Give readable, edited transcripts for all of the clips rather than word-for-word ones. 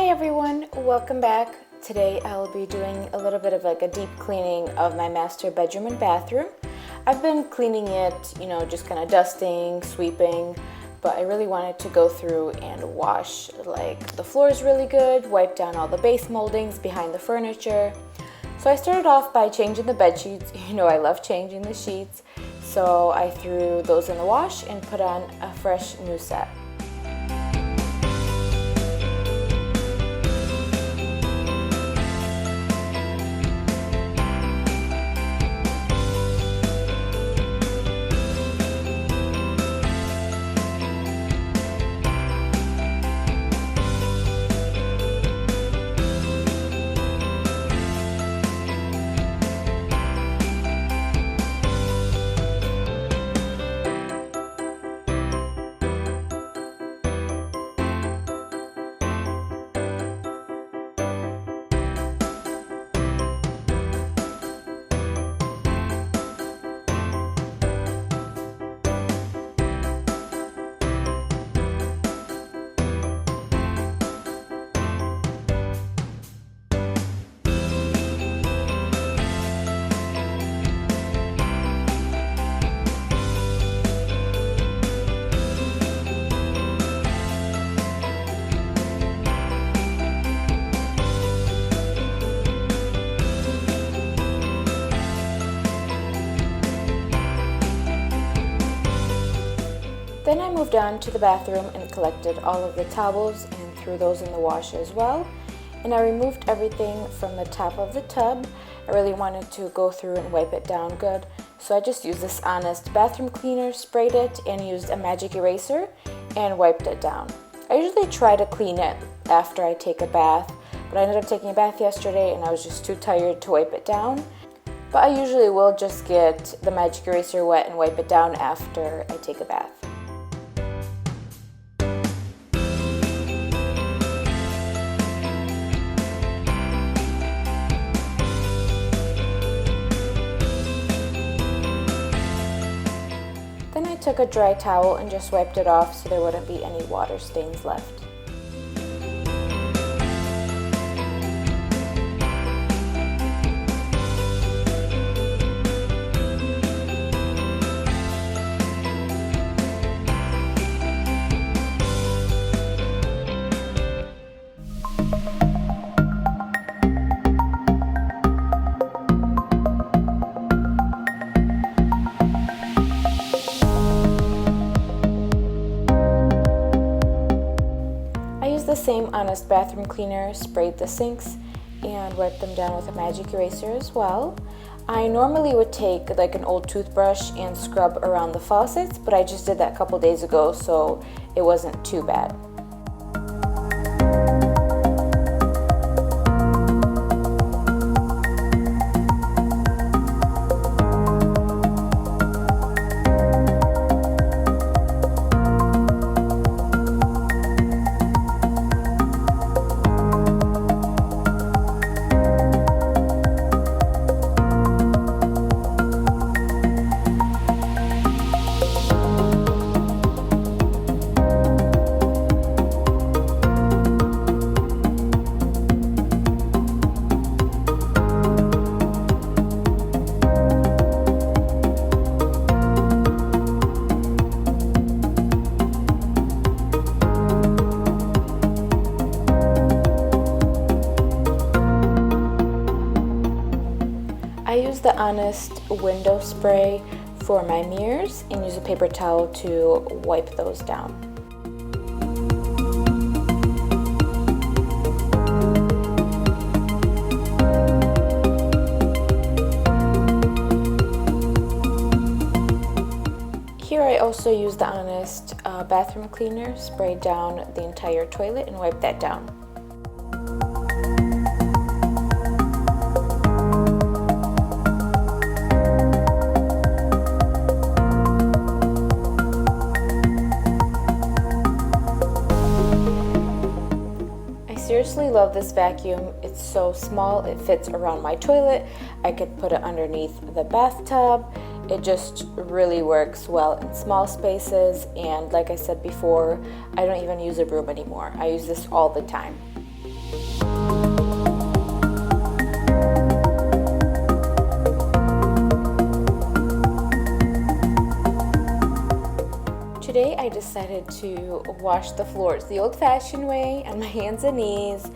Hi everyone, welcome back. Today I'll be doing a little bit of like a deep cleaning of my master bedroom and bathroom. I've been cleaning it, just kind of dusting, sweeping, but I really wanted to go through and wash like the floors really good, wipe down all the base moldings behind the furniture. So I started off by changing the bed sheets. I love changing the sheets. So I threw those in the wash and put on a fresh new set. Then I moved on to the bathroom and collected all of the towels and threw those in the wash as well. And I removed everything from the top of the tub. I really wanted to go through and wipe it down good. So I just used this Honest bathroom cleaner, sprayed it, and used a magic eraser and wiped it down. I usually try to clean it after I take a bath, but I ended up taking a bath yesterday and I was just too tired to wipe it down. But I usually will just get the magic eraser wet and wipe it down after I take a bath. Then I took a dry towel and just wiped it off so there wouldn't be any water stains left. The same Honest bathroom cleaner, sprayed the sinks and wiped them down with a magic eraser as well. I normally would take like an old toothbrush and scrub around the faucets, but I just did that a couple days ago, so it wasn't too bad. I use the Honest window spray for my mirrors and use a paper towel to wipe those down. Here I also use the Honest bathroom cleaner, sprayed down the entire toilet and wipe that down. Seriously love this vacuum. It's so small, it fits around my toilet. I could put it underneath the bathtub. It just really works well in small spaces, and like I said before, I don't even use a broom anymore. I use this all the time. Today I decided to wash the floors the old-fashioned way on my hands and knees.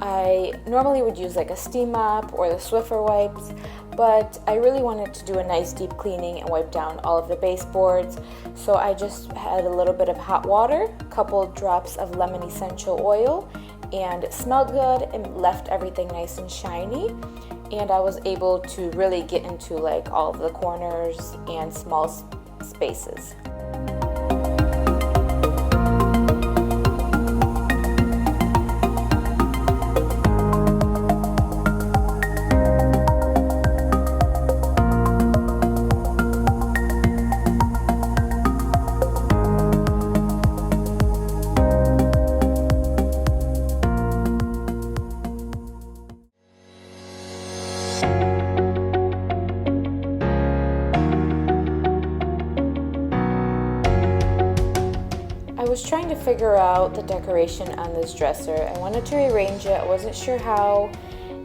I normally would use like a steam mop or the Swiffer wipes, but I really wanted to do a nice deep cleaning and wipe down all of the baseboards. So I just had a little bit of hot water, a couple drops of lemon essential oil, and it smelled good and left everything nice and shiny. And I was able to really get into like all of the corners and small spaces. I was trying to figure out the decoration on this dresser. I wanted to rearrange it, I wasn't sure how,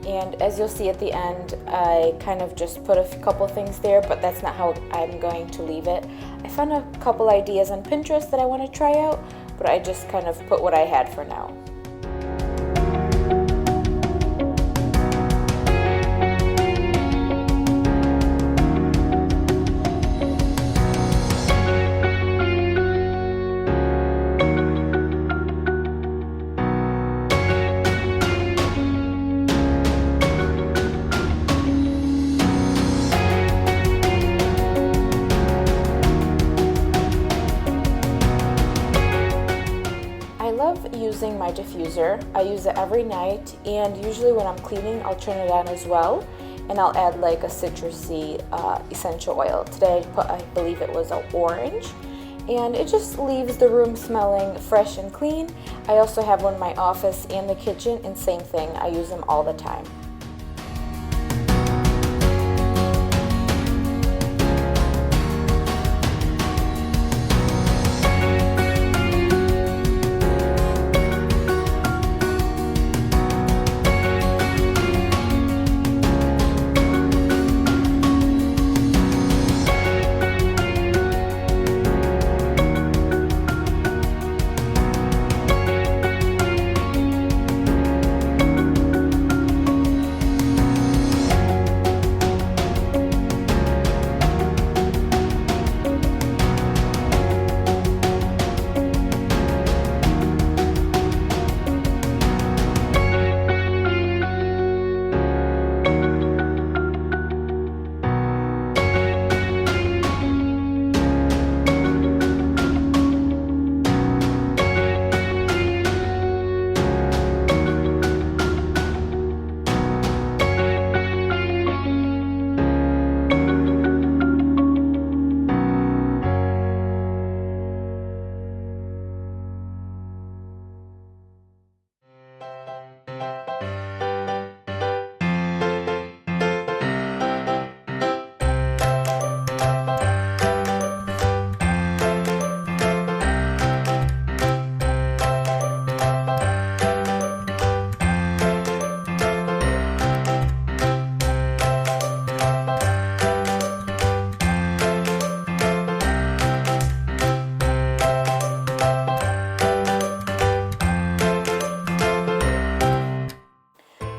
and as you'll see at the end, I kind of just put a couple things there, but that's not how I'm going to leave it. I found a couple ideas on Pinterest that I want to try out, but I just kind of put what I had for now. Using my diffuser. I use it every night, and usually when I'm cleaning I'll turn it on as well, and I'll add like a citrusy essential oil. Today I believe it was an orange, and it just leaves the room smelling fresh and clean. I also have one in my office and the kitchen, and same thing, I use them all the time.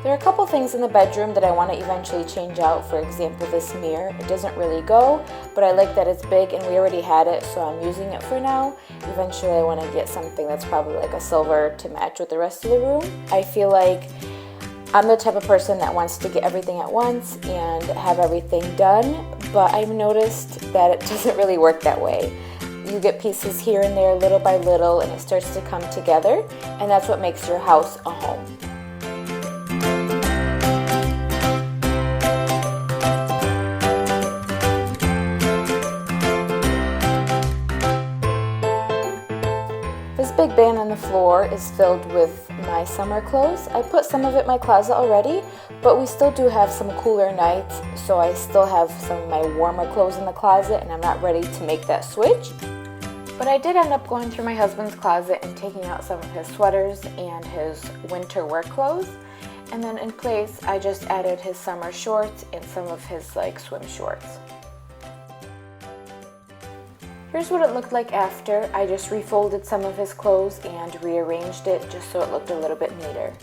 There are a couple things in the bedroom that I want to eventually change out. For example, this mirror. It doesn't really go, but I like that it's big and we already had it, so I'm using it for now. Eventually I want to get something that's probably like a silver to match with the rest of the room. I feel like I'm the type of person that wants to get everything at once and have everything done, but I've noticed that it doesn't really work that way. You get pieces here and there little by little and it starts to come together, and that's what makes your house a home. This big bin on the floor is filled with my summer clothes. I put some of it in my closet already, but we still do have some cooler nights, so I still have some of my warmer clothes in the closet and I'm not ready to make that switch. But I did end up going through my husband's closet and taking out some of his sweaters and his winter work clothes. And then in place, I just added his summer shorts and some of his swim shorts. Here's what it looked like after. I just refolded some of his clothes and rearranged it just so it looked a little bit neater.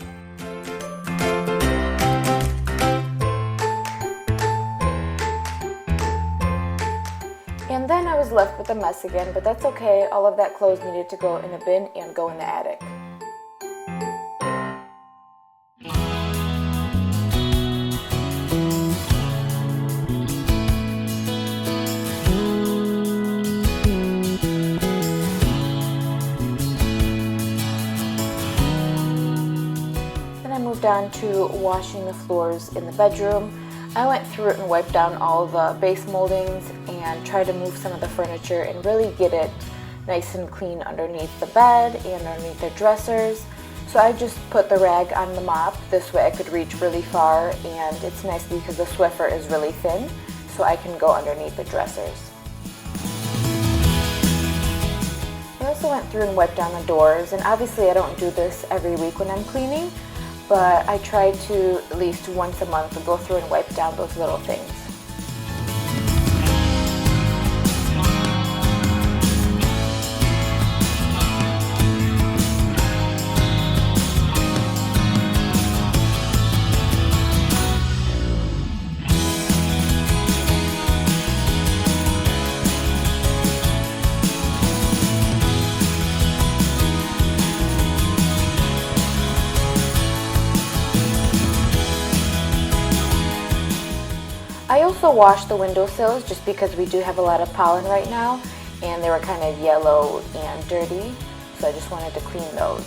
And then I was left with a mess again, but that's okay. All of that clothes needed to go in a bin and go in the attic. Down to washing the floors in the bedroom. I went through it and wiped down all the base moldings and tried to move some of the furniture and really get it nice and clean underneath the bed and underneath the dressers. So I just put the rag on the mop. This way I could reach really far, and it's nice because the Swiffer is really thin, so I can go underneath the dressers. I also went through and wiped down the doors, and obviously I don't do this every week when I'm cleaning, but I try to at least once a month go through and wipe down those little things. I also washed the windowsills just because we do have a lot of pollen right now, and they were kind of yellow and dirty, so I just wanted to clean those.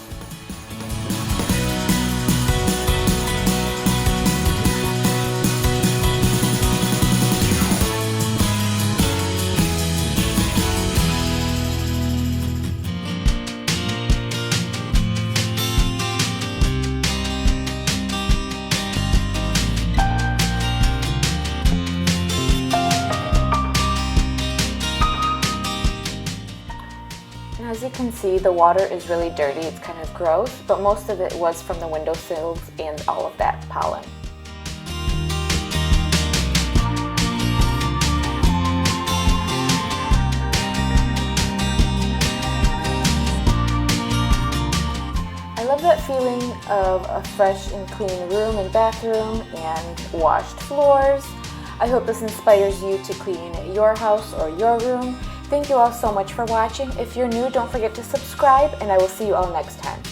As you can see, the water is really dirty. It's kind of gross, but most of it was from the windowsills and all of that pollen. I love that feeling of a fresh and clean room and bathroom and washed floors. I hope this inspires you to clean your house or your room. Thank you all so much for watching. If you're new, don't forget to subscribe, and I will see you all next time.